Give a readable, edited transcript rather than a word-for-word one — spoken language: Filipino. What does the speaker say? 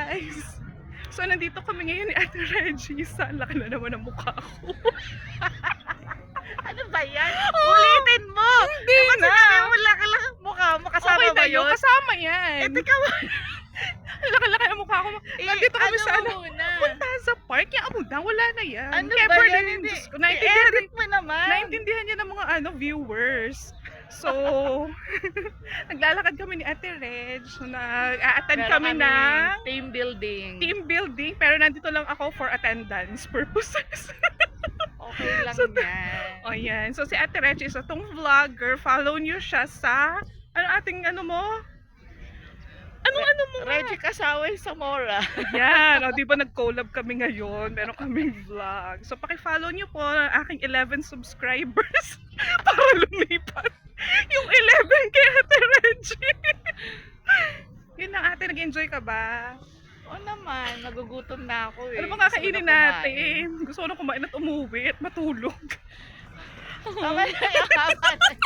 guys! So, nandito kami ngayon ni Ate Reggie. Ang laki na naman ang mukha ko. Ano ba yan? Ulitin mo! Hindi Diba na! sinabi mo laki-laki mukha mo? Kasama Okay ba na yun? yun? Kasama yan. Eh, teka mo. Ang laki-laki ang mukha ko. Nandito kami sa ano muna? punta sa park. Yung amuda, wala na yan. Ano Kaya ba for yan? the- Hindi. Diyos ko, naintindihan I-edit mo naman. naintindihan niya ng mga viewers. So, naglalakad kami ni Ate Reg. So, nag-a-attend Meron kami ng team building. team building. Pero nandito lang ako for attendance purposes. Okay lang So, yan. O yan. So, si Ate Reg is itong vlogger. Follow niyo siya sa, mo? Ano mo nga? Reggie Kasaway Zamora. Yan. O, di ba nag-collab kami ngayon? Meron kaming vlog. So, paki-follow niyo po ang aking 11 subscribers para lumipat yung 11 kay Ate Reggie. Yun lang ate, nag-enjoy ka ba? Oo naman, nagugutom na ako eh. Ano bang kakainin Gusto ko na kumain. natin? Gusto ko na kumain at umuwi at matulog. Tama na, tama na.